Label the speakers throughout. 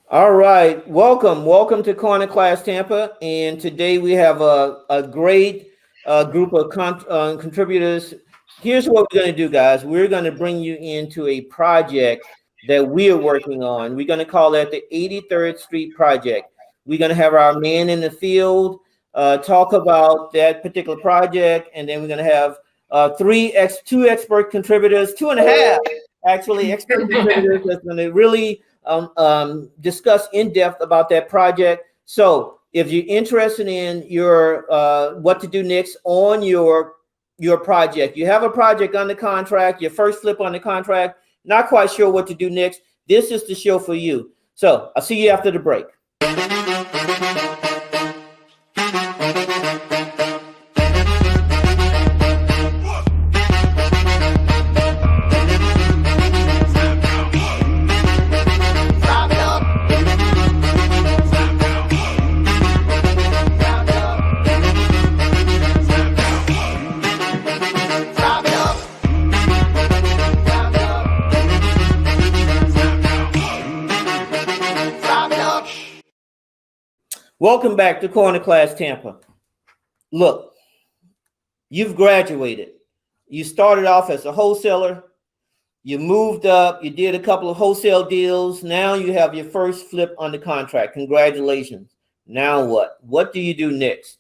Speaker 1: All right, welcome to Corner Class Tampa, and today we have a great group of contributors. Here's what we're going to do, guys. We're going to bring you into a project that we are working on. We're going to call that the 83rd Street Project. We're going to have our man in the field talk about that particular project, and then we're going to have two expert contributors, two and a half actually expert contributors that's going to really discuss in depth about that project. So if you're interested in your what to do next on your project, you have a project under contract, your first flip on the contract, not quite sure what to do next, this is the show for you. So I'll see you after the break. Welcome back to Corner Class Tampa. Look, you've graduated. You started off as a wholesaler. You moved up. You did a couple of wholesale deals. Now you have your first flip under contract. Congratulations. Now what? What do you do next?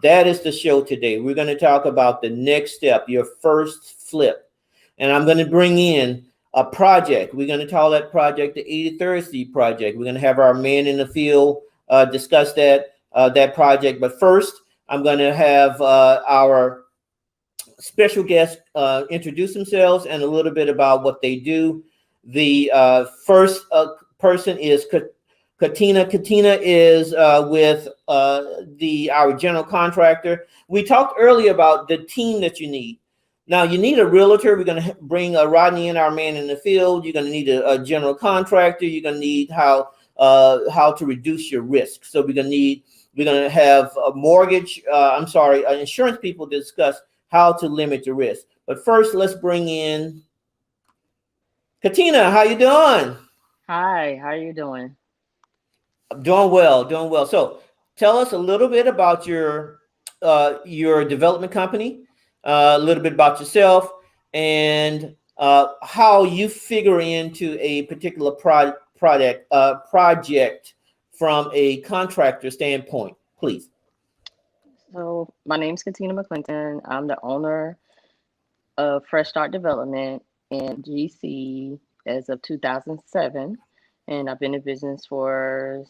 Speaker 1: That is the show today. We're going to talk about the next step, your first flip. And I'm going to bring in a project. We're going to call that project the 83rd Street Project. We're going to have our man in the field discuss that project. But first, I'm going to have our special guests introduce themselves and a little bit about what they do. The first person is Katina. Katina is with our general contractor. We talked earlier about the team that you need. Now, you need a realtor. We're going to bring Rodney in, our man in the field. You're going to need a general contractor. You're going to need how to reduce your risk. So we're going to have insurance people discuss how to limit your risk. But first, let's bring in Katina. How you doing?
Speaker 2: Hi, how are you doing?
Speaker 1: Doing well. So tell us a little bit about your development company, a little bit about yourself, and how you figure into a particular project from a contractor standpoint, please.
Speaker 2: So my name's Katina McClinton. I'm the owner of Fresh Start Development in GC as of 2007, and I've been in business for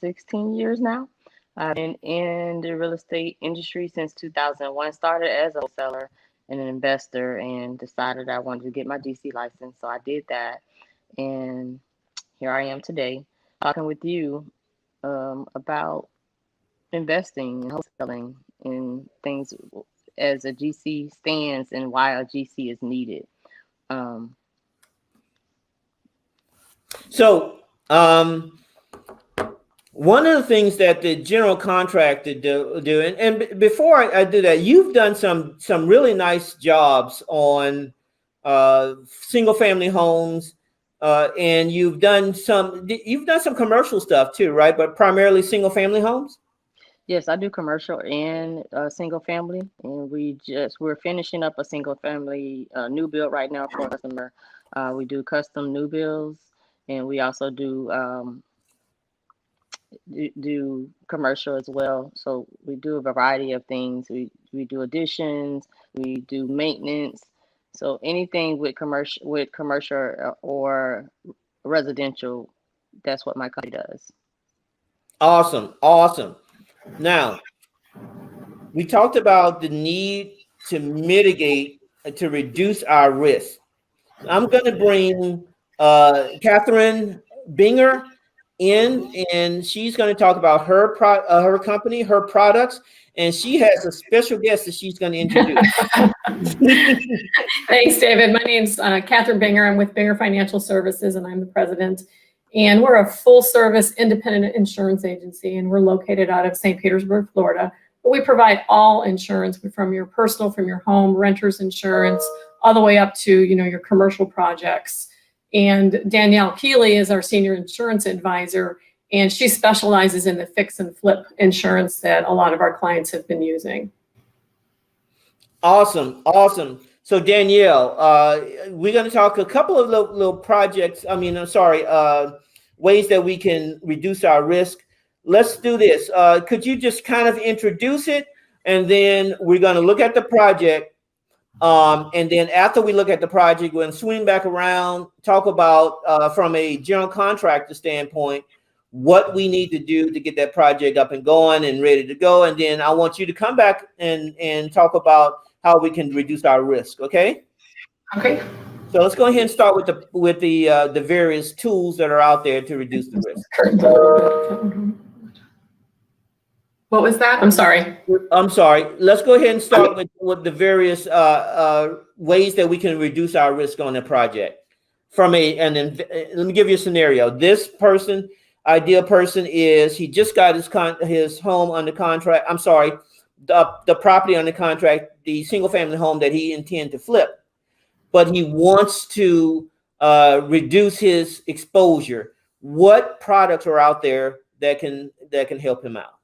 Speaker 2: 16 years now. I've been in the real estate industry since 2001. Started as a wholesaler and an investor, and decided I wanted to get my GC license, so I did that, and here I am today talking with you about investing and wholesaling and things as a GC stands and why a GC is needed.
Speaker 1: One of the things that the general contractor do and before I do that, you've done some really nice jobs on single family homes, and you've done some commercial stuff too, right? But primarily single family homes.
Speaker 2: Yes, I do commercial and single family, and we're finishing up a single family new build right now for a customer. We do custom new builds, and we also do commercial as well. So we do a variety of things. We do additions, we do maintenance. So anything with commercial or residential, that's what my company does.
Speaker 1: Awesome. Now, we talked about the need to mitigate, to reduce our risk. I'm going to bring Catherine Binger in, and she's going to talk about her company, her products, and she has a special guest that she's going to introduce.
Speaker 3: Thanks, David. My name's Catherine Binger. I'm with Binger Financial Services, and I'm the president. And we're a full-service independent insurance agency, and we're located out of St. Petersburg, Florida. But we provide all insurance from your personal, from your home, renter's insurance, all the way up to your commercial projects. And Danielle Keeley is our senior insurance advisor, and she specializes in the fix and flip insurance that a lot of our clients have been using.
Speaker 1: Awesome, awesome. So Danielle, we're going to talk a couple of little projects. Ways that we can reduce our risk. Let's do this. Could you just kind of introduce it, and then we're going to look at the project. And then after we look at the project, we're going to swing back around, talk about from a general contractor standpoint, what we need to do to get that project up and going and ready to go. And then I want you to come back and talk about how we can reduce our risk. Okay.
Speaker 3: Okay.
Speaker 1: So let's go ahead and start with the various tools that are out there to reduce the risk.
Speaker 3: What was that? I'm sorry.
Speaker 1: Let's go ahead and start with the various ways that we can reduce our risk on a project. Let me give you a scenario. This person, ideal person, is he just got his home under contract. I'm sorry, the property under contract, the single family home that he intends to flip, but he wants to reduce his exposure. What products are out there that can help him out?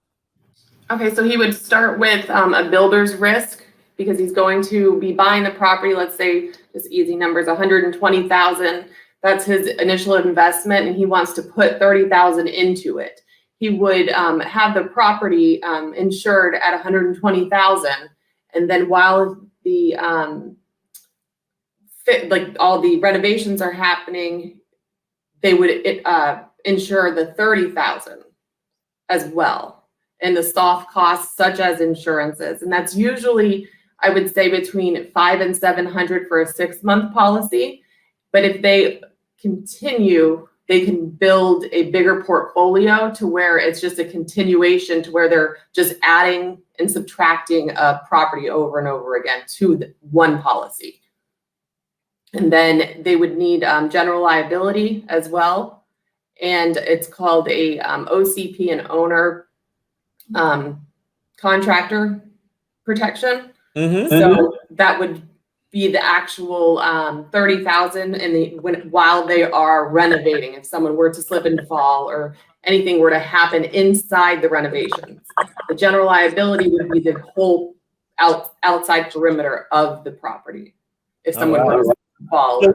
Speaker 4: Okay, so he would start with a builder's risk, because he's going to be buying the property. Let's say, just easy numbers, 120,000. That's his initial investment, and he wants to put 30,000 into it. He would have the property insured at 120,000, and then while the all the renovations are happening, they would insure the 30,000 as well. And the soft costs such as insurances. And that's usually, I would say, between $500 and $700 for a 6-month policy. But if they continue, they can build a bigger portfolio to where it's just a continuation, to where they're just adding and subtracting a property over and over again to one policy. And then they would need general liability as well. And it's called a OCP, an owner contractor protection. So that would be the actual 30,000 while they are renovating. If someone were to slip and fall or anything were to happen inside the renovations, the general liability would be the whole outside perimeter of the property. If someone were to fall.
Speaker 1: So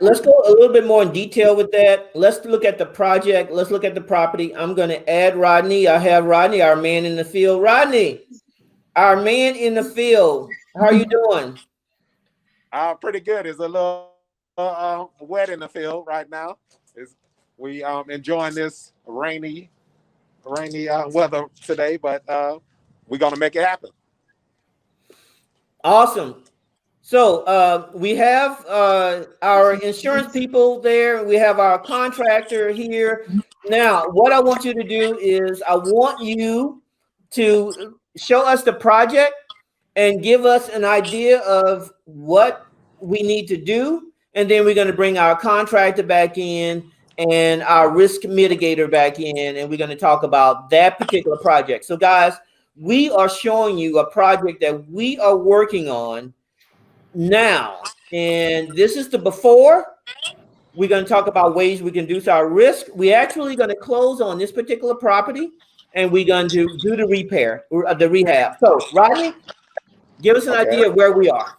Speaker 1: let's go a little bit more in detail with that. Let's look at the project. Let's look at the property. I'm going to add Rodney. I have Rodney, our man in the field. Rodney, our man in the field. How are you doing?
Speaker 5: Pretty good. It's a little wet in the field right now. We enjoying this rainy weather today, but we're going to make it happen.
Speaker 1: Awesome. So we have our insurance people there. We have our contractor here. Now, what I want you to do is I want you to show us the project and give us an idea of what we need to do. And then we're going to bring our contractor back in and our risk mitigator back in, and we're going to talk about that particular project. So guys, we are showing you a project that we are working on now, and this is the before. We're going to talk about ways we can reduce our risk. We're actually going to close on this particular property, and we're going to do the rehab. So, Rodney, give us an idea of where we are.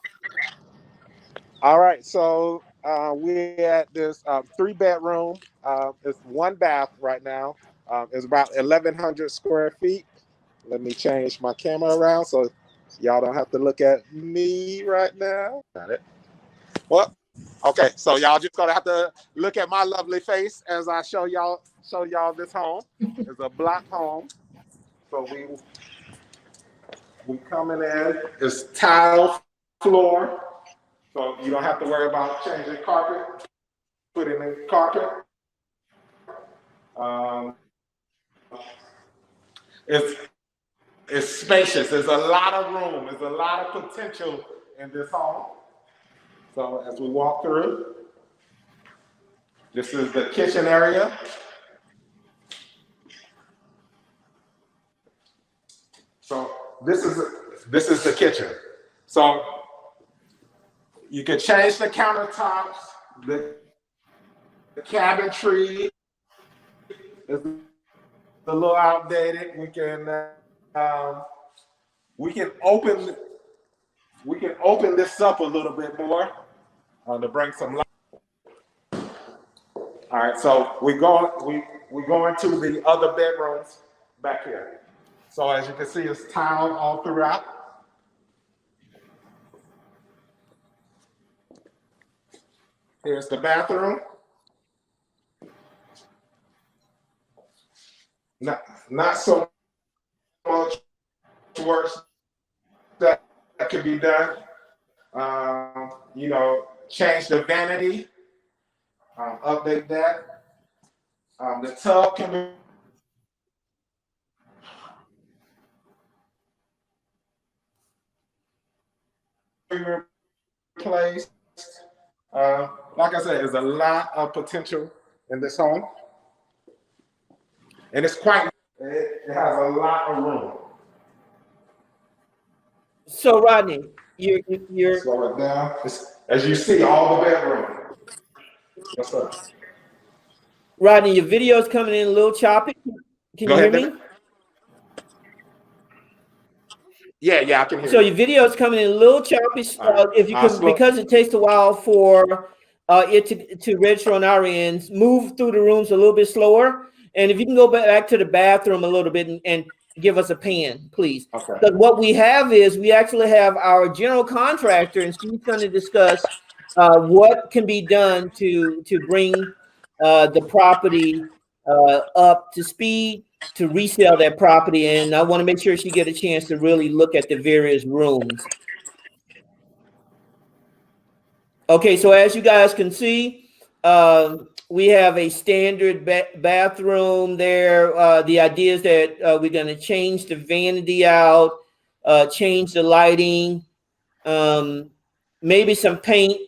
Speaker 5: All right, so we're at this 3-bedroom. It's 1 bath right now. It's about 1,100 square feet. Let me change my camera around so y'all don't have to look at me right now. Got it. Well, okay, so y'all just gonna have to look at my lovely face as I show y'all this home. It's a block home. So we coming in. It's tile floor, so you don't have to worry about changing carpet, putting in carpet. It's spacious. There's a lot of room. There's a lot of potential in this home. So as we walk through, this is the kitchen area. So this is the kitchen. So you can change the countertops. The cabinetry is a little outdated. We can open this up a little bit more to bring some light. All right, so we go into the other bedrooms back here. So as you can see, it's tiled all throughout. Here's the bathroom. Not so much work that could be done. Change the vanity, update that. The tub can be replaced. Like I said, there's a lot of potential in this home. And it has a lot of room.
Speaker 1: So Rodney, you're
Speaker 5: Slow it down. As you see, all the bedroom. What's up?
Speaker 1: Rodney, your video is coming in a little choppy. Can
Speaker 5: Go
Speaker 1: you hear
Speaker 5: ahead,
Speaker 1: me?
Speaker 5: David. Yeah, I can hear
Speaker 1: So
Speaker 5: you.
Speaker 1: your video is coming in a little choppy. If you can, because it takes a while for it to register on our ends, move through the rooms a little bit slower. And if you can go back to the bathroom a little bit and give us a pan, please.
Speaker 5: Okay.
Speaker 1: Because what we have is we actually have our general contractor, and she's going to discuss what can be done to bring the property up to speed to resell that property. And I want to make sure she get a chance to really look at the various rooms. Okay, so as you guys can see, we have a standard bathroom there. The idea is that we're going to change the vanity out, change the lighting, maybe some paint.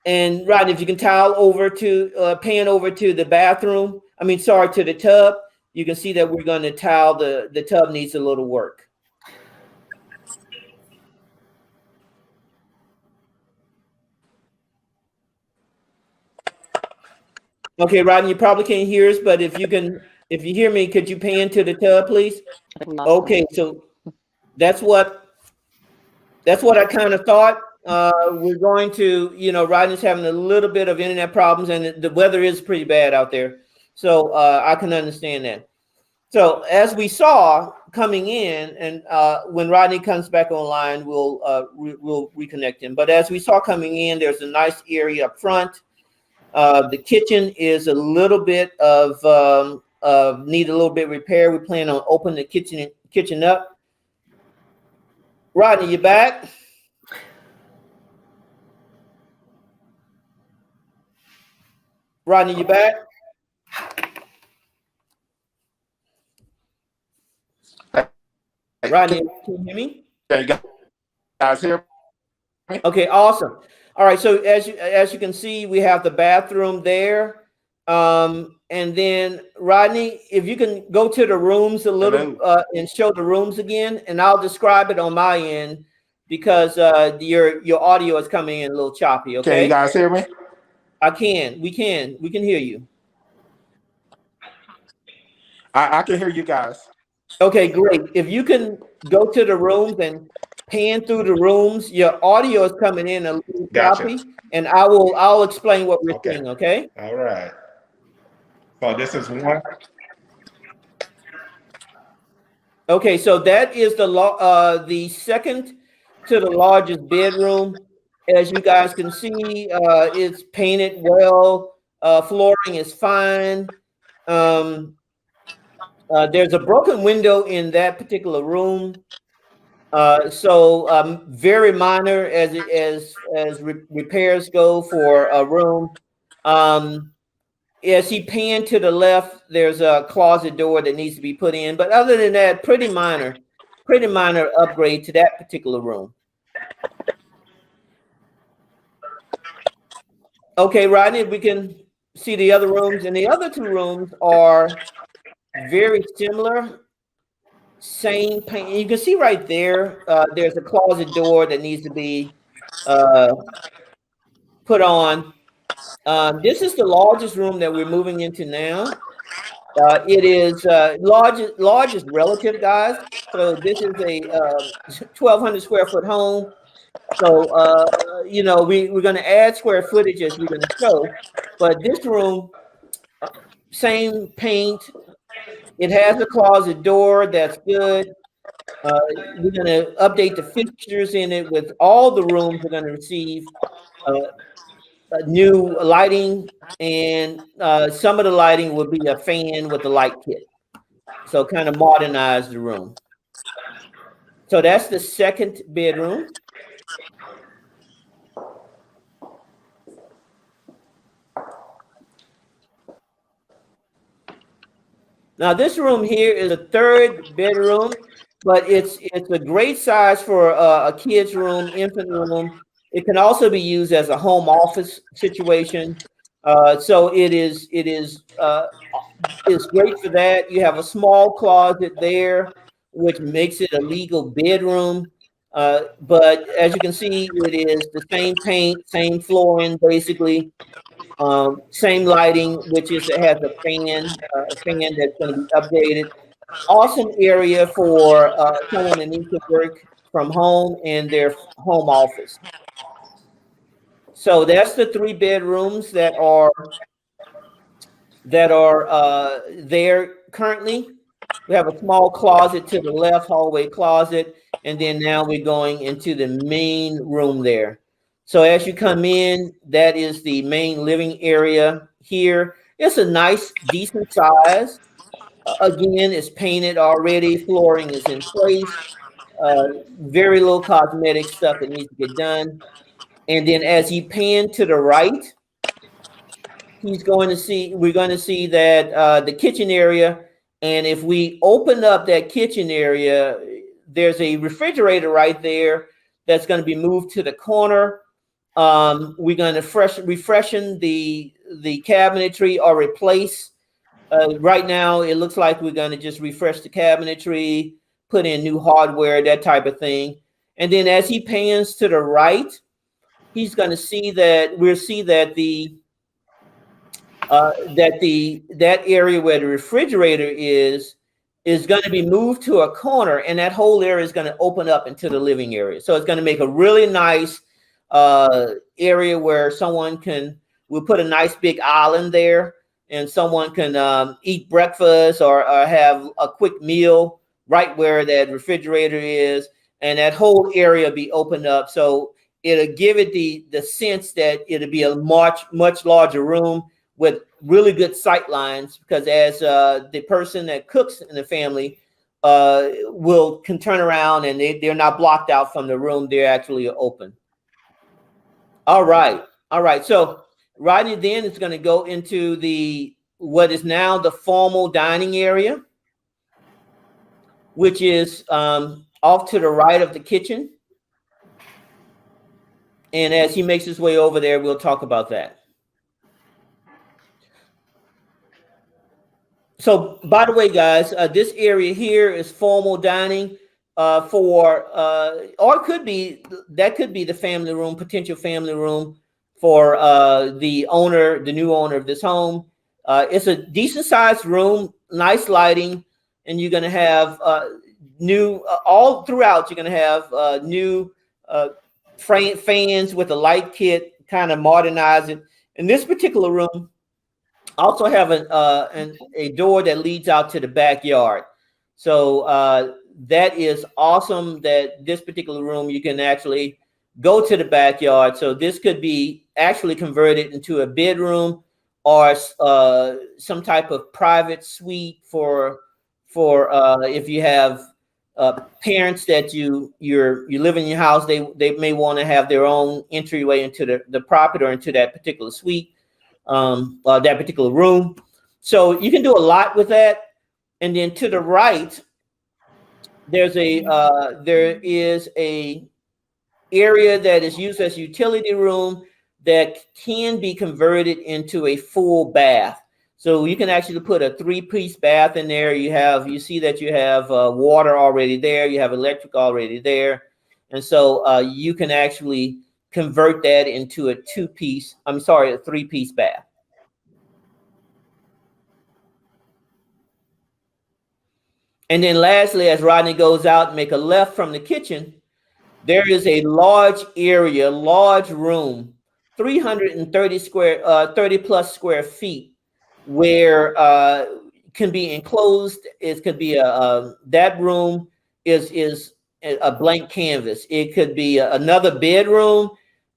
Speaker 1: And Rodney, if you can pan over to the bathroom, to the tub, you can see that we're going to tile the tub needs a little work. Okay, Rodney, you probably can't hear us, but if you hear me, could you pan to the tub, please? Okay, so that's what I kind of thought. We're going to, Rodney's having a little bit of internet problems, and the weather is pretty bad out there. So I can understand that. So as we saw coming in, and when Rodney comes back online, we'll reconnect him. But as we saw coming in, there's a nice area up front. The kitchen is a little bit need a little bit of repair. We plan on opening the kitchen up. Rodney, you back? Rodney, you back? Rodney, can you hear me?
Speaker 5: Yeah, you guys hear me?
Speaker 1: Okay, awesome. All right, so as you can see, we have the bathroom there. And then Rodney, if you can go to the rooms a little and show the rooms again, and I'll describe it on my end because your audio is coming in a little choppy. Okay,
Speaker 5: can you guys hear me?
Speaker 1: We can hear you.
Speaker 5: I can hear you guys.
Speaker 1: Okay, great. If you can go to the rooms and pan through the rooms, your audio is coming in a little choppy, and I'll explain what we're seeing. Okay.
Speaker 5: All right. So this is one.
Speaker 1: Okay, so that is the second to the largest bedroom. As you guys can see, it's painted well. Flooring is fine. There's a broken window in that particular room. So very minor as repairs go for a room. As he panned to the left, there's a closet door that needs to be put in. But other than that, pretty minor upgrade to that particular room. Okay, Rodney, we can see the other rooms, and the other two rooms are very similar. Same paint. You can see right there, there's a closet door that needs to be put on. This is the largest room that we're moving into now. It is largest relative, guys. So this is a 1,200 square foot home. So we're going to add square footage as we're going to show, but this room, same paint. It has a closet door. That's good. We're going to update the fixtures in it. With all the rooms are going to receive new lighting, and some of the lighting will be a fan with a light kit. So kind of modernize the room. So that's the second bedroom. Now this room here is a third bedroom, but it's a great size for a kid's room, infant room. It can also be used as a home office situation. So it's great for that. You have a small closet there, which makes it a legal bedroom. But as you can see, it is the same paint, same flooring, basically. Same lighting, which is it has a fan that's going to be updated. Awesome area for someone that needs to work from home in their home office. So that's the 3 bedrooms that are there currently. We have a small closet to the left, hallway closet, and then now we're going into the main room there. So as you come in, that is the main living area here. It's a nice, decent size. Again, it's painted already. Flooring is in place. Very little cosmetic stuff that needs to get done. And then as you pan to the right, we're going to see that the kitchen area. And if we open up that kitchen area, there's a refrigerator right there that's going to be moved to the corner. We're going to refreshen the cabinetry or replace. Right now, it looks like we're going to just refresh the cabinetry, put in new hardware, that type of thing. And then as he pans to the right, he's going to see that that area where the refrigerator is going to be moved to a corner, and that whole area is going to open up into the living area. So it's going to make a really nice area where we'll put a nice big island there, and someone can eat breakfast or have a quick meal right where that refrigerator is, and that whole area be opened up. So it'll give it the sense that it'll be a much larger room with really good sight lines, because as the person that cooks in the family can turn around and they're not blocked out from the room, they're actually open. All right. So Rodney then is going to go into what is now the formal dining area, which is off to the right of the kitchen. And as he makes his way over there, we'll talk about that. So, by the way, guys, this area here is formal dining or it could be the family room, potential family room for the new owner of this home. It's a decent sized room, nice lighting, and you're going to have all throughout. You're going to have new fans with a light kit, kind of modernize it. In this particular room, also have a door that leads out to the backyard. So that is awesome that this particular room, you can actually go to the backyard. So this could be actually converted into a bedroom or some type of private suite for if you have parents that you live in your house, they may want to have their own entryway into the property or into that particular suite. That particular room. So you can do a lot with that. And then to the right, there is a area that is used as utility room that can be converted into a full bath. So you can actually put a 3-piece bath in there. You see that you have water already there. You have electric already there. And so you can actually convert that into a three-piece bath. And then lastly, as Rodney goes out, make a left from the kitchen, there is a large area, large room, 30 plus square feet, where can be enclosed. It could be that room is a blank canvas. It could be another bedroom.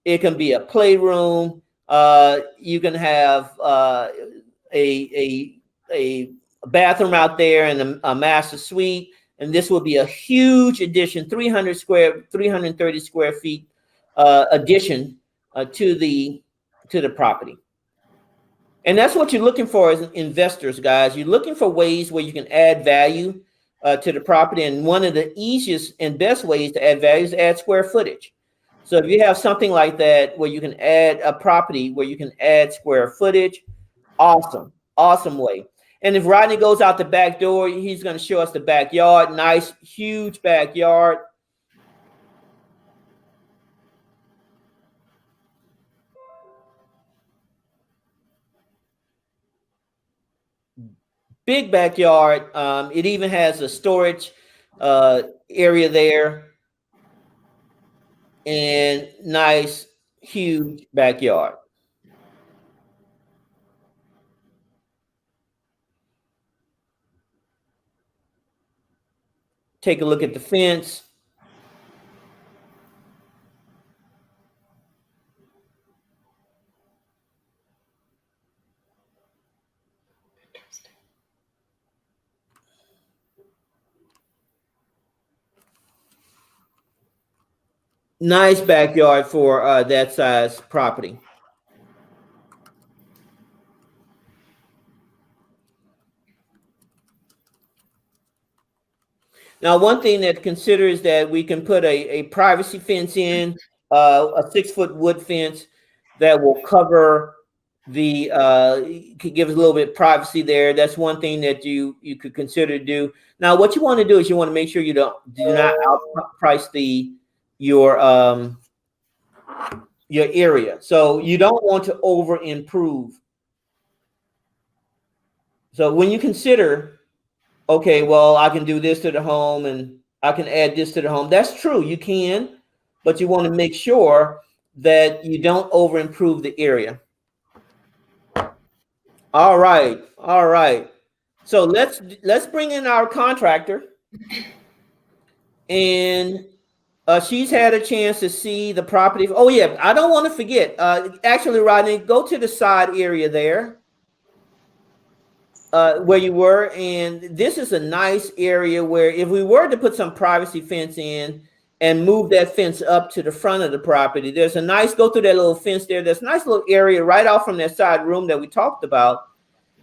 Speaker 1: It can be a playroom. You can have a bathroom out there and a master suite. And this will be a huge addition, 330 square feet addition to the property. And that's what you're looking for as investors, guys. You're looking for ways where you can add value to the property. And one of the easiest and best ways to add value is to add square footage. So if you have something like that where you can add a property where you can add square footage, awesome way. And if Rodney goes out the back door, he's going to show us the backyard. Nice, huge backyard. Big backyard. It even has a storage area there. And nice, huge backyard. Take a look at the fence. Nice backyard for that size property. Now, one thing that consider is that we can put a privacy fence in, a 6-foot wood fence that will cover the, could give us a little bit of privacy there. That's one thing that you could consider to do. Now, what you want to do is you want to make sure you do not outprice your area. So you don't want to over improve. So when you consider, okay, well, I can do this to the home and I can add this to the home. That's true, you can, but you want to make sure that you don't over improve the area. All right. So let's bring in our contractor, and she's had a chance to see the property. Oh yeah, I don't want to forget. Actually, Rodney, go to the side area there. Where you were, and this is a nice area where if we were to put some privacy fence in and move that fence up to the front of the property, there's a nice, go through that little fence there, there's a nice little area right off from that side room that we talked about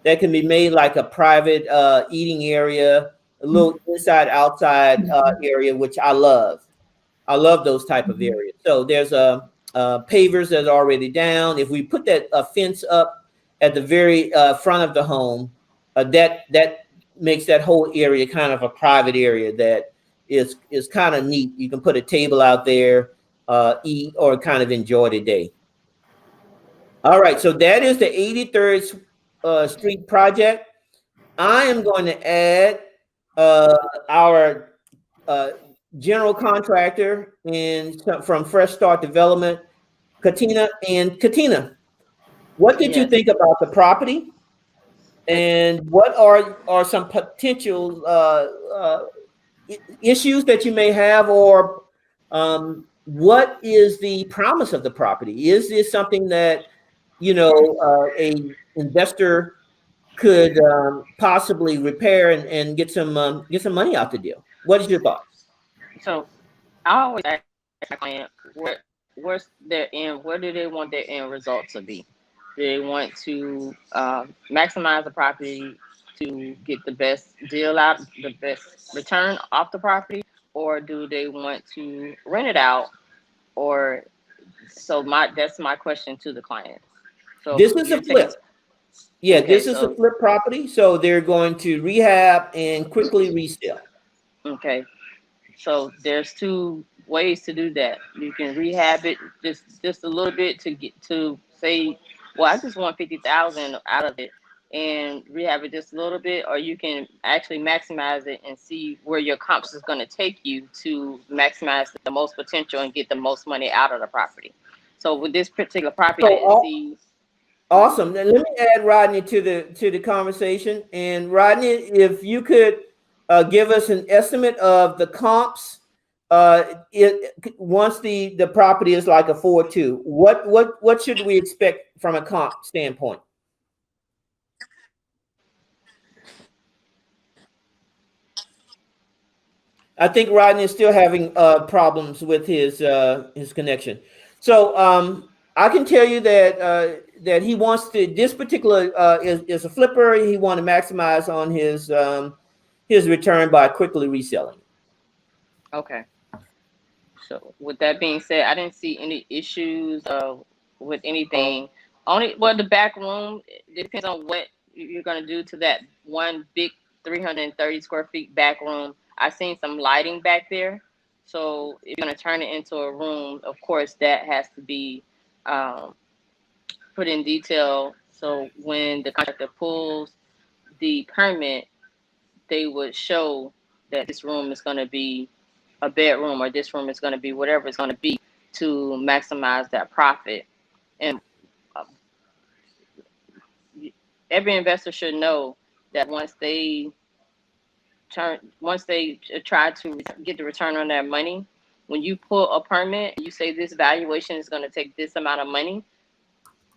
Speaker 1: that can be made like a private eating area, a little inside outside area, which I love those type of areas. So there's pavers that's already down. If we put that fence up at the very front of the home, that makes that whole area kind of a private area that is kind of neat. You can put a table out there, eat, or kind of enjoy the day. All right, so that is the 83rd Street project. I am going to add our general contractor from Fresh Start Development, Katina. And Katina, what did you think about the property? And what are some potential issues that you may have, or what is the promise of the property? Is this something that a investor could possibly repair and get some money out the deal? What is your thoughts?
Speaker 2: So I always ask my client, what's their end? What do they want their end result to be? Do they want to maximize the property to get the best deal out, the best return off the property, or do they want to rent it out? Or that's my question to the client. So
Speaker 1: this is a flip. Yeah, okay, this is a flip property. So they're going to rehab and quickly resell.
Speaker 2: Okay. So there's two ways to do that. You can rehab it just a little bit to get to say, well, I just want 50,000 out of it, and rehab it just a little bit, or you can actually maximize it and see where your comps is going to take you to maximize the most potential and get the most money out of the property. So with this particular property, I didn't see.
Speaker 1: Awesome. Now, let me add Rodney to the conversation. And Rodney, if you could give us an estimate of the comps, once the property is like a 4.2, what should we expect from a comp standpoint? I think Rodney is still having problems with his connection. So I can tell you that that he wants to. This particular is a flipper. He want to maximize on his return by quickly reselling.
Speaker 2: Okay. So with that being said, I didn't see any issues with anything. Only, well, the back room, it depends on what you're gonna do to that one big 330 square feet back room. I seen some lighting back there. So if you're gonna turn it into a room, of course that has to be put in detail. So when the contractor pulls the permit, they would show that this room is gonna be a bedroom, or this room is going to be whatever it's going to be, to maximize that profit. And every investor should know that once they try to get the return on their money, when you pull a permit, you say this valuation is going to take this amount of money,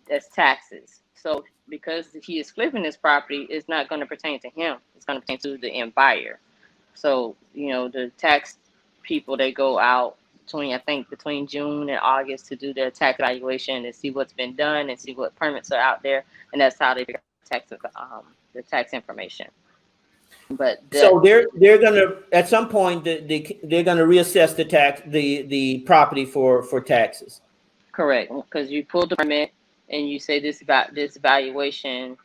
Speaker 2: that's taxes. So because he is flipping this property, it's not going to pertain to him. It's going to pertain to the end buyer. So, the tax people, they go out between June and August to do their tax evaluation and see what's been done and see what permits are out there, and that's how they figure out the tax information. But
Speaker 1: so they're gonna, at some point, they're gonna reassess the property for taxes.
Speaker 2: Correct, because you pull the permit and you say this valuation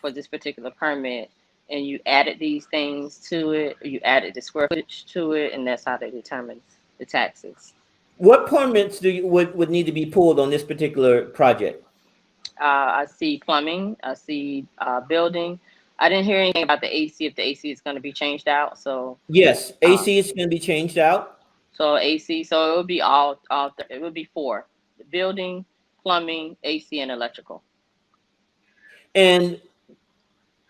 Speaker 2: for this particular permit, and you added these things to it, or you added the square footage to it, and that's how they determine the taxes.
Speaker 1: What permits would need to be pulled on this particular project?
Speaker 2: I see plumbing. I see building. I didn't hear anything about the AC, if the AC is going to be changed out. So
Speaker 1: yes, AC is going to be changed out.
Speaker 2: So AC, so it would be it would be 4: the building, plumbing, AC, and electrical.
Speaker 1: And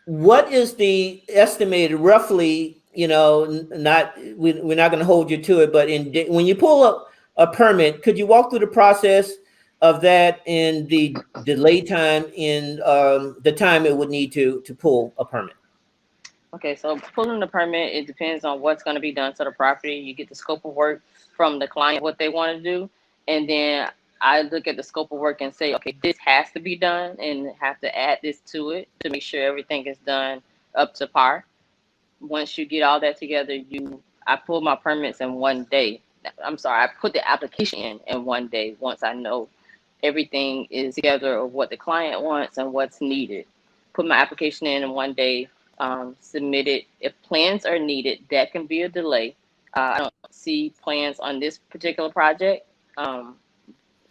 Speaker 1: what is the estimated roughly? We're not going to hold you to it, but when you pull up a permit, could you walk through the process of that and the delay time in the time it would need to pull a permit?
Speaker 2: Okay, so pulling the permit, it depends on what's going to be done to the property. You get the scope of work from the client, what they want to do, and then I look at the scope of work and say, okay, this has to be done, and have to add this to it to make sure everything is done up to par. Once you get all that together, I pull my permits in one day. I'm sorry, I put the application in one day once I know everything is together of what the client wants and what's needed. Put my application in one day, submit it. If plans are needed, that can be a delay. I don't see plans on this particular project.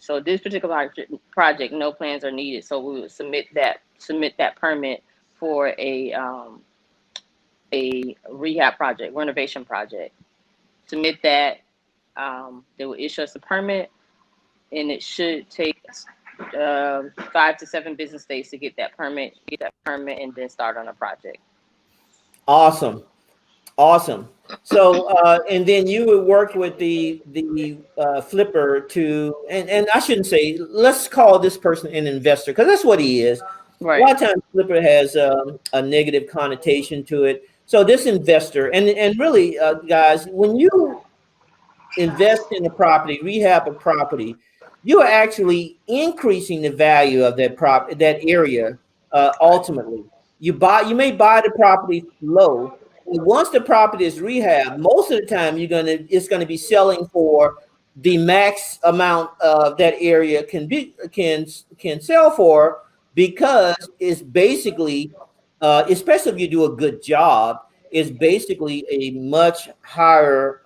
Speaker 2: So this particular project, no plans are needed. So we would submit that permit for a rehab project, renovation project. Submit that. They will issue us a permit, and it should take 5 to 7 business days to get that permit, and then start on a project.
Speaker 1: Awesome. So, and then you would work with the flipper to, and I shouldn't say, let's call this person an investor, because that's what he is.
Speaker 2: Right.
Speaker 1: A lot of times flipper has a negative connotation to it. So this investor, and really, guys, when you invest in a property, rehab a property, you are actually increasing the value of that area. Ultimately, you may buy the property low. Once the property is rehabbed, most of the time it's gonna be selling for the max amount of that area can sell for, because it's basically, especially if you do a good job, is basically a much higher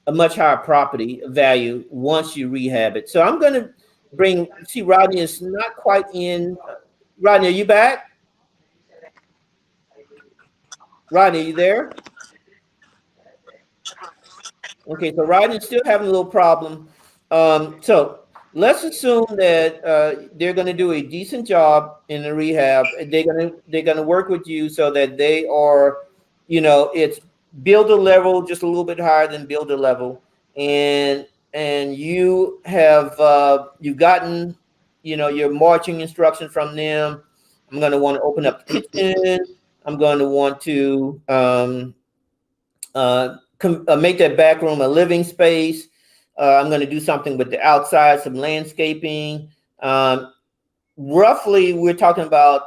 Speaker 1: a much higher property value once you rehab it. So I'm going to see Rodney is not quite in. Rodney, are you back? Rodney, are you there? Okay, so Rodney's still having a little problem. So let's assume that they're going to do a decent job in the rehab. They're gonna work with you so that they are, it's builder level, just a little bit higher than builder level, and you have you've gotten your marching instruction from them. I'm going to want to open up the kitchen. I'm going to want to make that back room a living space. I'm going to do something with the outside, some landscaping. Roughly, we're talking about,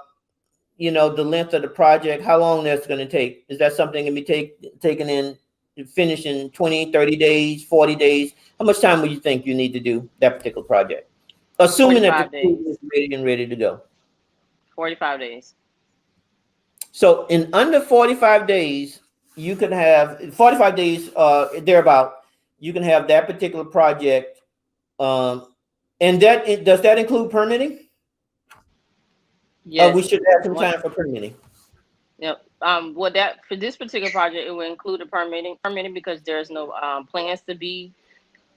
Speaker 1: the length of the project, how long that's going to take. Is that something that can be taken in, finished in 20, 30 days, 40 days? How much time would you think you need to do that particular project? Assuming that the pool is ready to go.
Speaker 2: 45 days.
Speaker 1: So in under 45 days, you can have 45 days, thereabout, you can have that particular project. And does that include permitting?
Speaker 2: Yes.
Speaker 1: We should have some time for permitting.
Speaker 2: Yep. For this particular project, it will include the permitting because there's no plans to be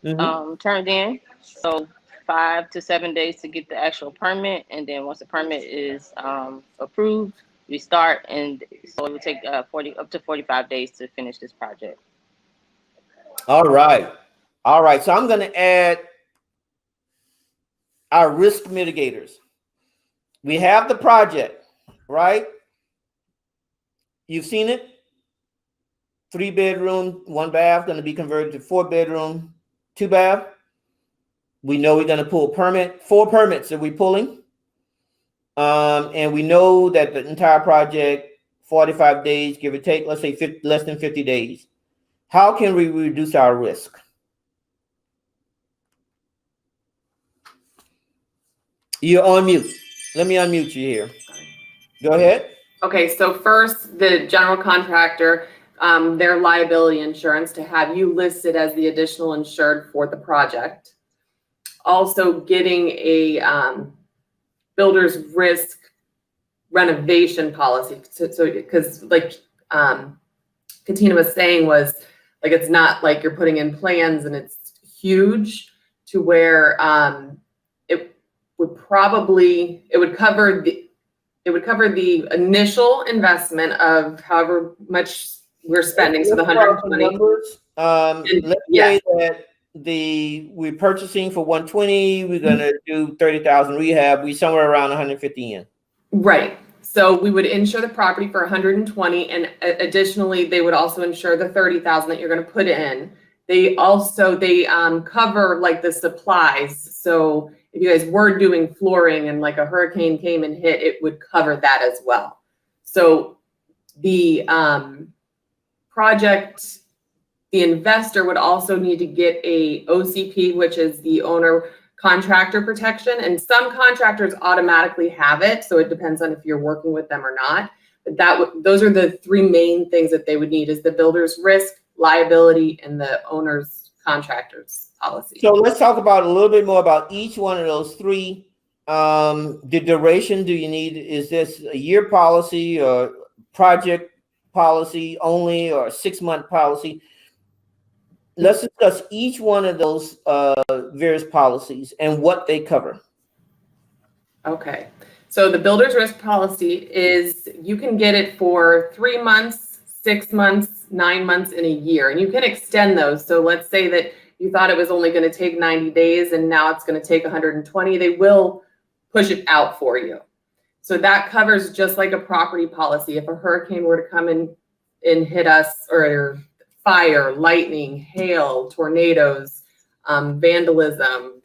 Speaker 2: turned in. So 5 to 7 days to get the actual permit, and then once the permit is approved, we start, and so it will take up to 45 days to finish this project.
Speaker 1: All right. So I'm going to add our risk mitigators. We have the project, right? You've seen it. 3-bedroom, 1 bath, going to be converted to 4-bedroom, 2 bath. We know we're going to pull 4 permits that we're pulling. And we know that the entire project, 45 days, give or take, let's say less than 50 days. How can we reduce our risk? You're on mute. Let me unmute you here. Go ahead.
Speaker 4: Okay, so first, the general contractor, their liability insurance to have you listed as the additional insured for the project. Also getting a builder's risk renovation policy. So because like Katina was saying, was like, it's not like you're putting in plans and it's huge to where it would cover the initial investment of however much we're spending. So the 120.
Speaker 1: Let's say that we're purchasing for 120. We're gonna do 30,000 rehab. We somewhere around 150 in. Right.
Speaker 4: So we would insure the property for 120, and additionally, they would also insure the 30,000 that you're going to put in. They cover like the supplies. So if you guys were doing flooring and like a hurricane came and hit, it would cover that as well. So the project, the investor would also need to get a OCP, which is the owner Contractor Protection, and some contractors automatically have it, so it depends on if you're working with them or not. But those are the 3 main things that they would need: is the builder's risk, liability, and the owner's contractor's policy.
Speaker 1: So let's talk about a little bit more about each one of those 3. The duration, do you need? Is this a year policy or project policy only, or a 6-month policy? Let's discuss each one of those various policies and what they cover.
Speaker 4: Okay. So the builder's risk policy is, you can get it for 3 months, 6 months, 9 months, and a year. And you can extend those. So let's say that you thought it was only going to take 90 days and now it's going to take 120. They will push it out for you. So that covers just like a property policy. If a hurricane were to come in and hit us, or fire, lightning, hail, tornadoes, vandalism,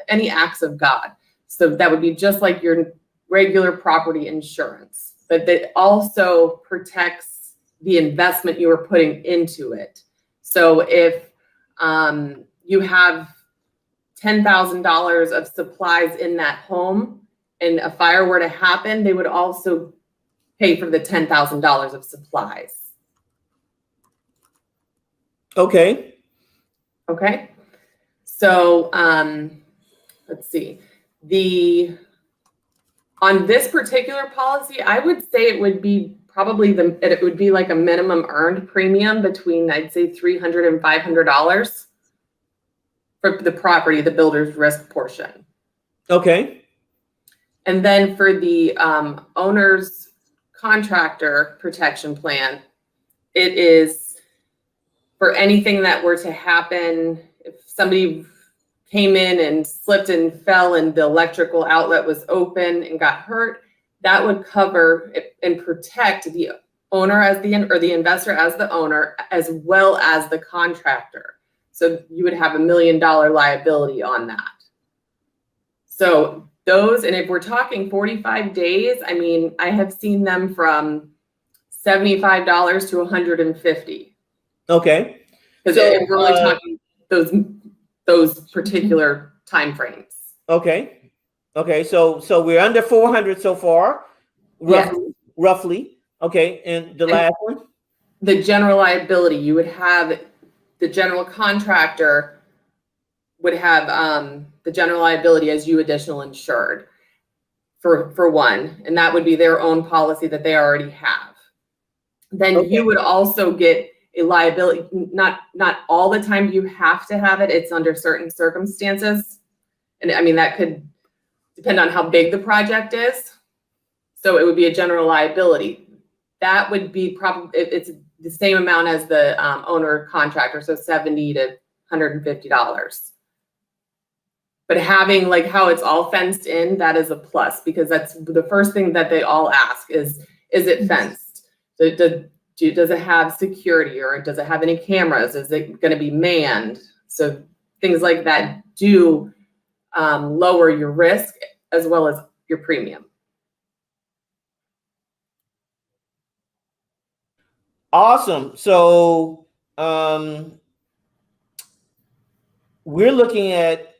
Speaker 4: any acts of God. So that would be just like your regular property insurance, but that also protects the investment you are putting into it. So if you have $10,000 of supplies in that home and a fire were to happen, they would also pay for the $10,000 of supplies.
Speaker 1: Okay.
Speaker 4: Okay. So let's see. On this particular policy, I would say it would be probably it would be like a minimum earned premium between, I'd say, $300 and $500 for the property, the builder's risk portion.
Speaker 1: Okay.
Speaker 4: And then for the owner's contractor protection plan, it is for anything that were to happen. If somebody came in and slipped and fell and the electrical outlet was open and got hurt, that would cover and protect the owner or the investor as the owner, as well as the contractor. So you would have $1 million liability on that. So those, and if we're talking 45 days, I mean, I have seen them from $75 to $150.
Speaker 1: Okay.
Speaker 4: Because
Speaker 1: So,
Speaker 4: if we're only talking those particular time frames.
Speaker 1: Okay. Okay. So we're under 400 so far, roughly. Okay. And the last one?
Speaker 4: The general liability, you would have the general contractor would have the general liability as you additional insured for one, and that would be their own policy that they already have. Then you would also get a liability, not all the time you have to have it, it's under certain circumstances. And I mean, that could depend on how big the project is. So it would be a general liability. That would be probably, it's the same amount as the owner contractor, so $70 to $150. But having like how it's all fenced in, that is a plus, because that's the first thing that they all ask is it fenced? Does it have security, or does it have any cameras? Is it going to be manned? So things like that do lower your risk as well as your premium.
Speaker 1: Awesome. So we're looking at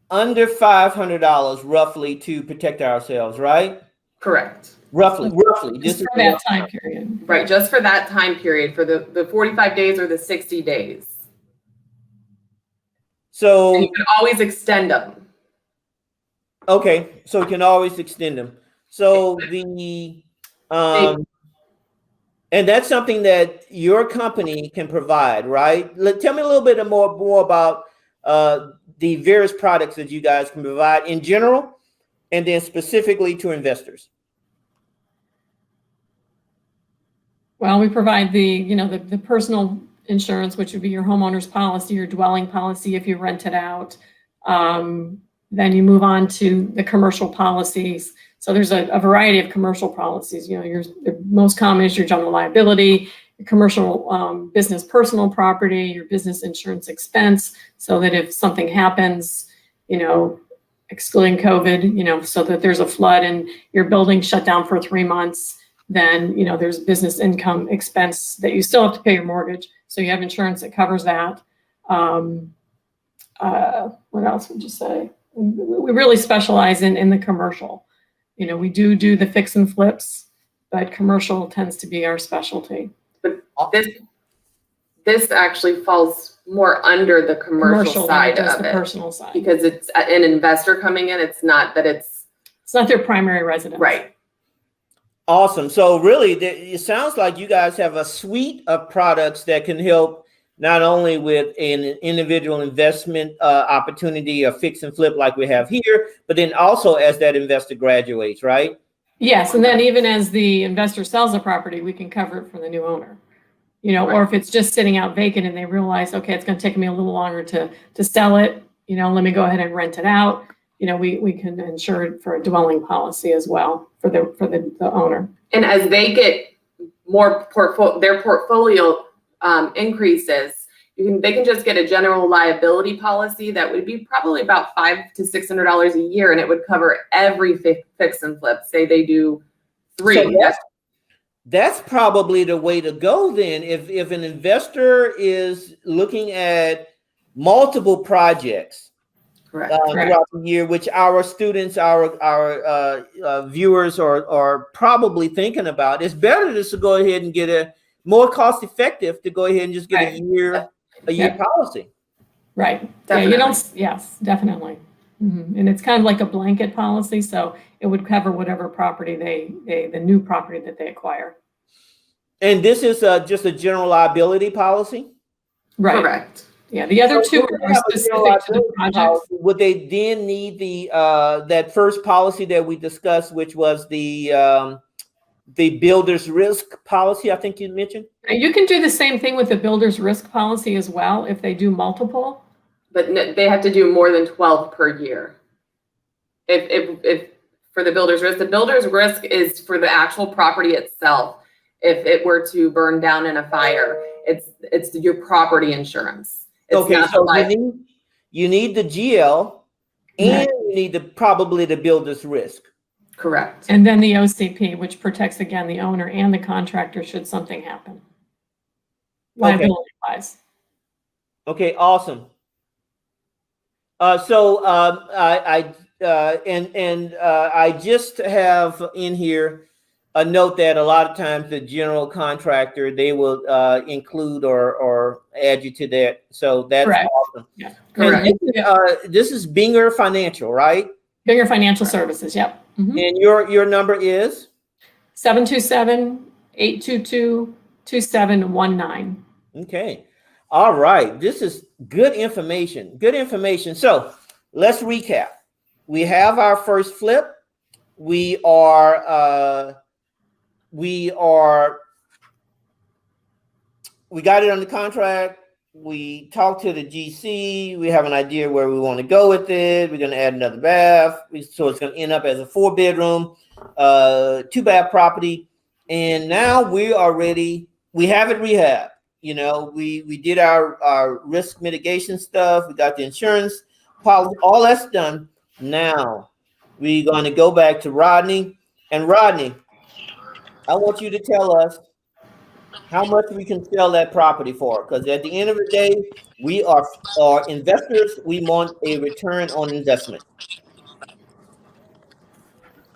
Speaker 1: under $500 roughly to protect ourselves, right?
Speaker 4: Correct.
Speaker 1: Roughly.
Speaker 3: Just for that time period.
Speaker 4: Right, just for that time period, for the 45 days or the 60 days.
Speaker 1: So
Speaker 4: and you can always extend them.
Speaker 1: Okay, so we can always extend them. So and that's something that your company can provide, right? Tell me a little bit more about the various products that you guys can provide in general, and then specifically to investors.
Speaker 3: Well, we provide the personal insurance, which would be your homeowner's policy, your dwelling policy if you rent it out. Then you move on to the commercial policies. So there's a variety of commercial policies. The most common is your general liability, your commercial business personal property, your business insurance expense, so that if something happens, excluding COVID, so that there's a flood and your building shut down for 3 months, then, there's business income expense that you still have to pay your mortgage. So you have insurance that covers that. What else would you say? We really specialize in the commercial. We do the fix and flips, but commercial tends to be our specialty.
Speaker 4: But this actually falls more under the commercial side of it.
Speaker 3: Personal side.
Speaker 4: Because it's an investor coming in. It's not
Speaker 3: their primary residence.
Speaker 4: Right.
Speaker 1: Awesome. So really, it sounds like you guys have a suite of products that can help not only with an individual investment opportunity, a fix and flip like we have here, but then also as that investor graduates, right?
Speaker 3: Yes, and then even as the investor sells the property, we can cover it for the new owner.
Speaker 4: Right.
Speaker 3: Or if it's just sitting out vacant and they realize, okay, it's going to take me a little longer to sell it, let me go ahead and rent it out. We can insure it for a dwelling policy as well for the owner.
Speaker 4: And as they get more their portfolio increases, they can just get a general liability policy that would be probably about $500 to $600 a year, and it would cover every fix and flip. Say they do 3.
Speaker 1: So that's probably the way to go then. If an investor is looking at multiple projects throughout the year, which our students, our viewers are probably thinking about, it's better just to go ahead and get a more cost effective to go ahead and just get a year policy.
Speaker 3: Right.
Speaker 4: Definitely.
Speaker 3: Yeah, you don't, yes, definitely. And it's kind of like a blanket policy, so it would cover whatever property the new property that they acquire.
Speaker 1: And this is just a general liability policy?
Speaker 3: Right.
Speaker 4: Correct.
Speaker 3: Yeah, the other
Speaker 1: So
Speaker 3: two
Speaker 1: if they
Speaker 3: are
Speaker 1: have a general
Speaker 3: specific to the
Speaker 1: liability
Speaker 3: projects.
Speaker 1: policy, would they then need the that first policy that we discussed, which was the builder's risk policy, I think you mentioned?
Speaker 3: You can do the same thing with the builder's risk policy as well if they do multiple.
Speaker 4: But they have to do more than 12 per year. If for the builder's risk is for the actual property itself. If it were to burn down in a fire, it's your property insurance. It's
Speaker 1: Okay,
Speaker 4: not
Speaker 1: so
Speaker 4: the
Speaker 1: you need the GL and you need probably the builder's risk.
Speaker 4: correct.
Speaker 3: And then the OCP, which protects again the owner and the contractor should something happen. Liability wise.
Speaker 1: Okay, awesome. So I just have in here a note that a lot of times the general contractor, they will include or add you to that. So that's
Speaker 3: Correct.
Speaker 1: awesome.
Speaker 3: Yeah.
Speaker 4: Correct.
Speaker 1: And this is Binger Financial, right?
Speaker 3: Binger Financial Services. Yep.
Speaker 1: And your number is?
Speaker 3: 727-822-2719.
Speaker 1: Okay. All right. This is good information. Good information. So let's recap. We have our first flip. We got it under contract. We talked to the GC. We have an idea where we want to go with it. We're going to add another bath. So it's going to end up as a 4-bedroom, 2-bath property. And now we are ready. We have it rehab. You know, we did our risk mitigation stuff. We got the insurance policy. All that's done. Now we're going to go back to Rodney. And Rodney, I want you to tell us how much we can sell that property for. Because at the end of the day, we are investors. We want a return on investment.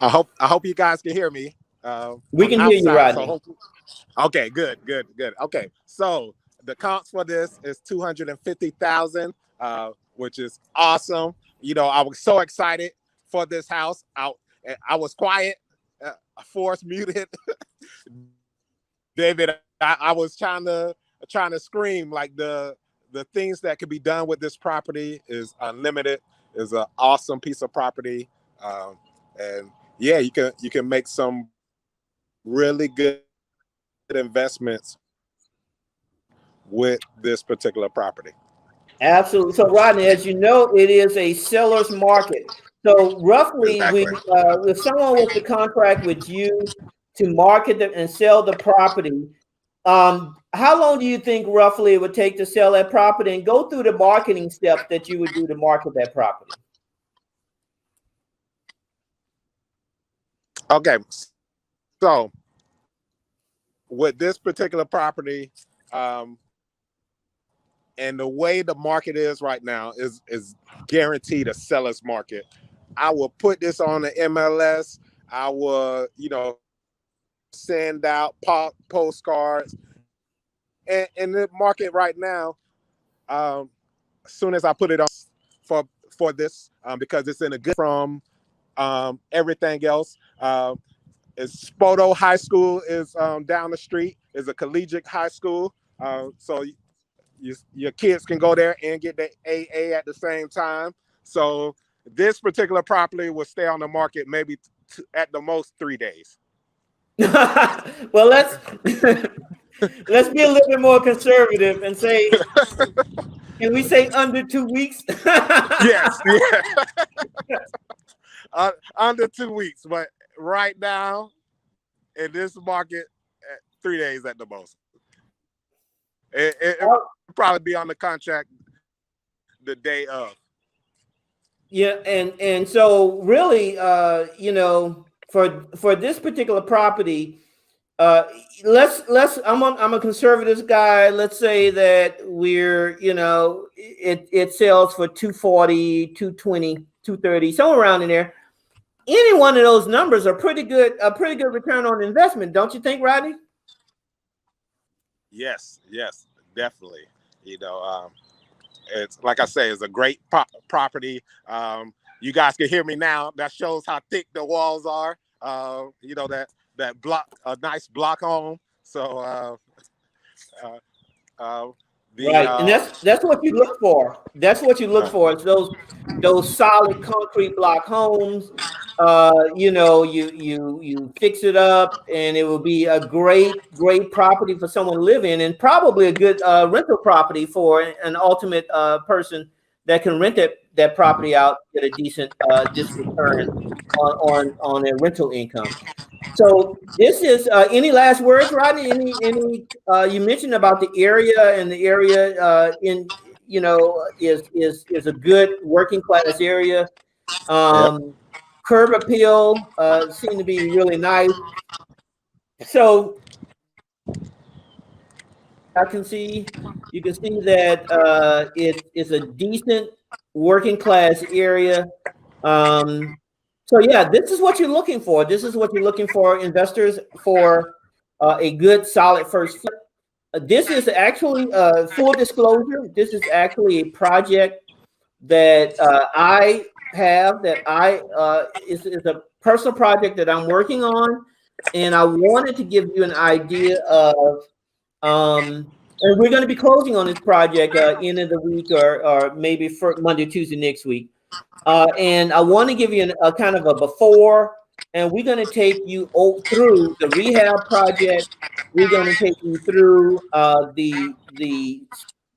Speaker 5: I hope you guys can hear me.
Speaker 1: We can hear you, Rodney.
Speaker 5: Okay, good. Okay, so the comps for this is $250,000, which is awesome. You know, I was so excited for this house. I was quiet, force muted. David, I was trying to scream like the things that could be done with this property is unlimited. Is an awesome piece of property, and yeah, you can make some really good investments with this particular property.
Speaker 1: Absolutely. So, Rodney, as you know, it is a seller's market. So, roughly,
Speaker 5: Exactly.
Speaker 1: if someone was to contract with you to market and sell the property, how long do you think roughly it would take to sell that property and go through the marketing steps that you would do to market that property?
Speaker 5: Okay, so with this particular property, and the way the market is right now is guaranteed a seller's market. I will put this on the MLS. I will, send out postcards. And in the market right now, as soon as I put it on for this, because it's in a good from everything else. Spoto High School is down the street. Is a collegiate high school. So your kids can go there and get the AA at the same time. So this particular property will stay on the market maybe at the most 3 days.
Speaker 1: Well, let's be a little bit more conservative and say, can we say under 2 weeks?
Speaker 5: Yes. Under 2 weeks, but right now in this market, 3 days at the most. It'll probably be on the contract the day of.
Speaker 1: Yeah, and so really, for this particular property, I'm a conservative guy. Let's say that we're, it sells for 240, 220, 230, somewhere around in there. Any one of those numbers are a pretty good return on investment, don't you think, Rodney?
Speaker 5: Yes, definitely. it's like I say, it's a great property. You guys can hear me now. That shows how thick the walls are. You know, that block, a nice block home. So
Speaker 1: Right, and that's what you look for. That's what you look for. It's those solid concrete block homes. You know, you fix it up, and it will be a great property for someone to live in, and probably a good rental property for an ultimate person that can rent that property out, get a decent return on their rental income. So this is any last words, Rodney? Any you mentioned about the area, and the area in is a good working class area. Curb appeal seem to be really nice. So you can see that it's a decent working class area. So yeah, this is what you're looking for. This is what you're looking for, investors, for a good, solid first flip. This is actually full disclosure. This is actually a project that I have. Is a personal project that I'm working on, and I wanted to give you an idea of. And we're going to be closing on this project end of the week, or maybe for Monday, Tuesday next week. And I want to give you a kind of a before, and we're going to take you through the rehab project. We're going to take you through the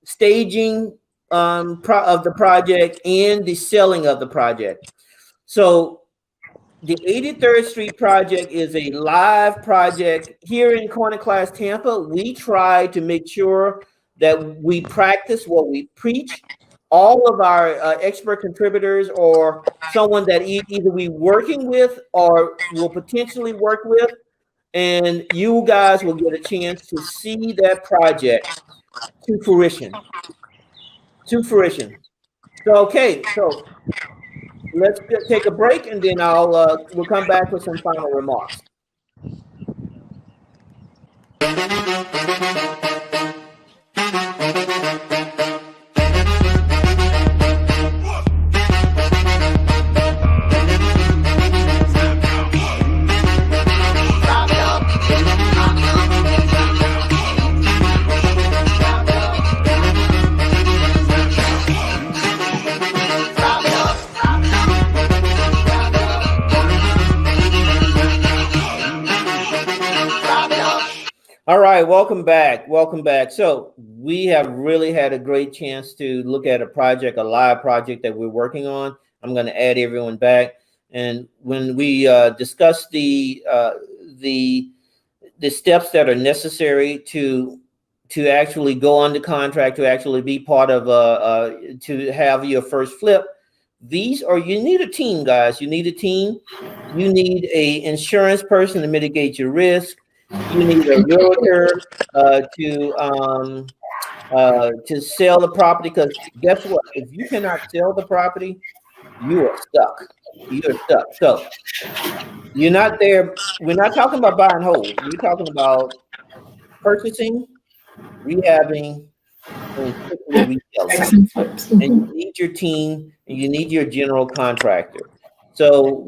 Speaker 1: staging of the project and the selling of the project. So the 83rd Street project is a live project here in Corner Class Tampa. We try to make sure that we practice what we preach. All of our expert contributors, or someone that either we working with or will potentially work with, and you guys will get a chance to see that project to fruition. So, okay, so let's take a break, and then we'll come back with some final remarks. All right, welcome back. So we have really had a great chance to look at a live project that we're working on. I'm going to add everyone back. And when we discuss the steps that are necessary to actually go under contract, to actually be part of to have your first flip, you need a team, guys. You need a team. You need a insurance person to mitigate your risk. You need a realtor to sell the property, because guess what? If you cannot sell the property, you are stuck. So you're not there. We're not talking about buy and hold. We're talking about purchasing, rehabbing, and quickly reselling. And you need your team, and you need your general contractor. So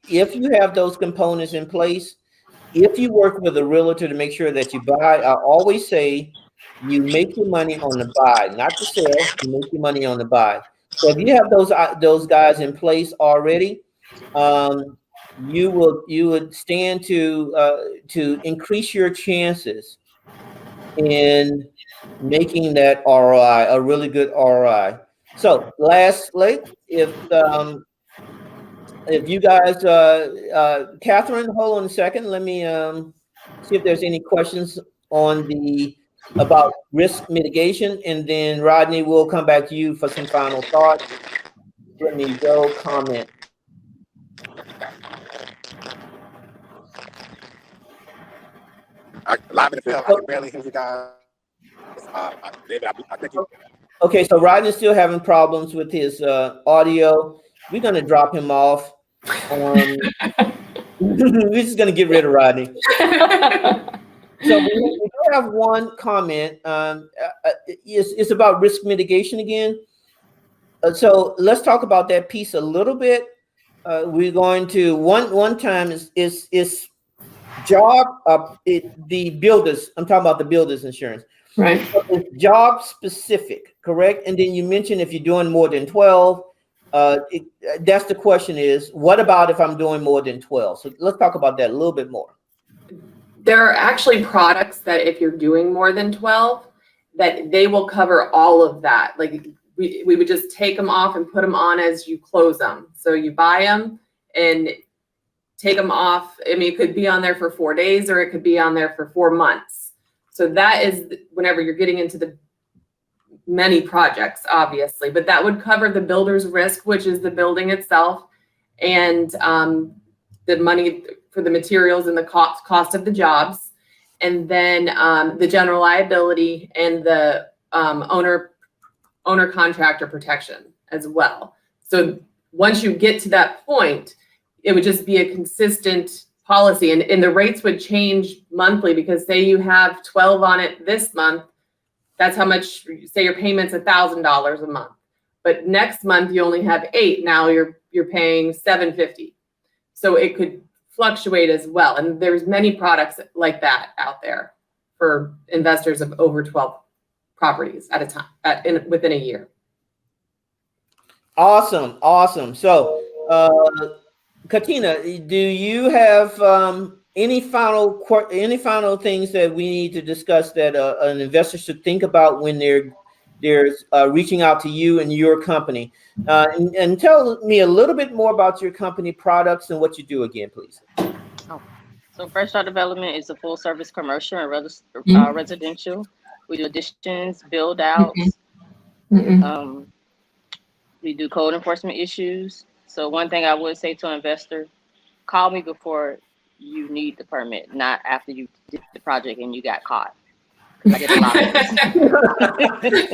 Speaker 1: if you have those components in place, if you work with a realtor to make sure that you buy, I always say you make your money on the buy, not the sale. You make your money on the buy. So if you have those guys in place already, you would stand to increase your chances in making that ROI a really good ROI. So lastly, if you guys, Catherine, hold on a second. Let me see if there's any questions about risk mitigation, and then Rodney will come back to you for some final thoughts. Let me go comment.
Speaker 5: I can barely hear you guys. David, I think you.
Speaker 1: Okay, so Rodney's still having problems with his audio. We're going to drop him off. We're just going to get rid of Rodney. So we do have one comment. It's about risk mitigation again. So let's talk about that piece a little bit. We're going to one time is job the builders. I'm talking about the builders insurance.
Speaker 3: Right.
Speaker 1: So it's job specific, correct? And then you mentioned if you're doing more than 12. That's the question is, what about if I'm doing more than 12? So let's talk about that a little bit more.
Speaker 4: There are actually products that if you're doing more than 12, that they will cover all of that. Like we would just take them off and put them on as you close them. So you buy them and take them off. I mean, it could be on there for 4 days or it could be on there for 4 months. So that is whenever you're getting into the many projects, obviously, but that would cover the builder's risk, which is the building itself, and the money for the materials and the cost of the jobs, and then the general liability and the owner contractor protection as well. So once you get to that point, it would just be a consistent policy, and the rates would change monthly, because say you have 12 on it this month, that's how much, say your payment's $1,000 a month, but next month you only have 8. Now you're paying $750. So it could fluctuate as well. And there's many products like that out there for investors of over 12 properties at a time, within a year.
Speaker 1: Awesome. So, Katina, do you have any final things that we need to discuss that an investor should think about when they're reaching out to you and your company? And tell me a little bit more about your company products and what you do again, please.
Speaker 2: So Fresh Start Development is a full service commercial and residential. We do additions, build outs. We do code enforcement issues. So one thing I would say to an investor, call me before you need the permit, not after you did the project and you got caught. I get a lot of those.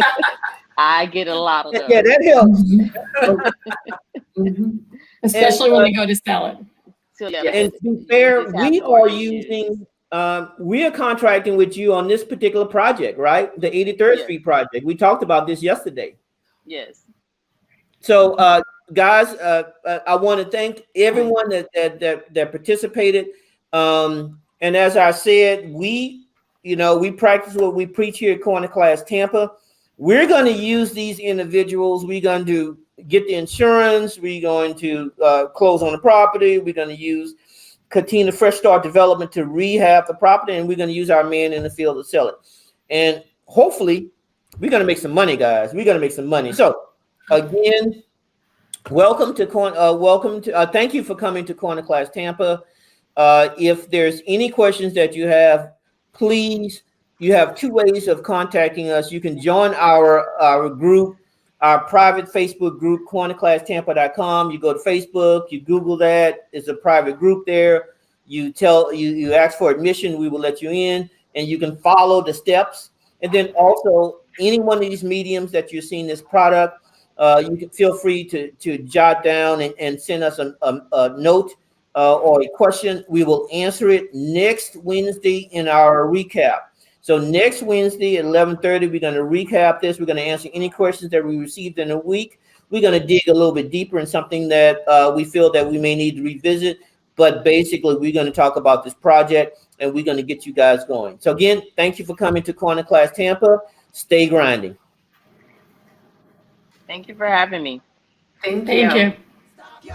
Speaker 2: I get a lot of those.
Speaker 1: Yeah, that helps.
Speaker 3: Especially when they go to sell it.
Speaker 2: So, yeah,
Speaker 1: And to be fair, we are contracting with you on this particular project, right? The 83rd Street project. We talked about this yesterday.
Speaker 2: Yes.
Speaker 1: So, guys, I want to thank everyone that participated. And as I said, we practice what we preach here at Corner Class Tampa. We're going to use these individuals. We're going to get the insurance. We're going to close on the property. We're going to use Katina Fresh Start Development to rehab the property, and we're going to use our man in the field to sell it. And hopefully, we're going to make some money, guys. We're going to make some money. So, again, thank you for coming to Corner Class Tampa. If there's any questions that you have, please, you have 2 ways of contacting us. You can join our group, our private Facebook group, cornerclastampa.com. You go to Facebook, you Google that. It's a private group there. You ask for admission, we will let you in, and you can follow the steps. And then also, any one of these mediums that you're seeing this product, you can feel free to jot down and send us a note or a question. We will answer it next Wednesday in our recap. So next Wednesday at 11:30, we're going to recap this. We're going to answer any questions that we received in a week. We're going to dig a little bit deeper in something that we feel that we may need to revisit. But basically, we're going to talk about this project, and we're going to get you guys going. So again, thank you for coming to Corner Class Tampa. Stay grinding.
Speaker 2: Thank you for having me.
Speaker 4: Thank you.
Speaker 3: Thank you.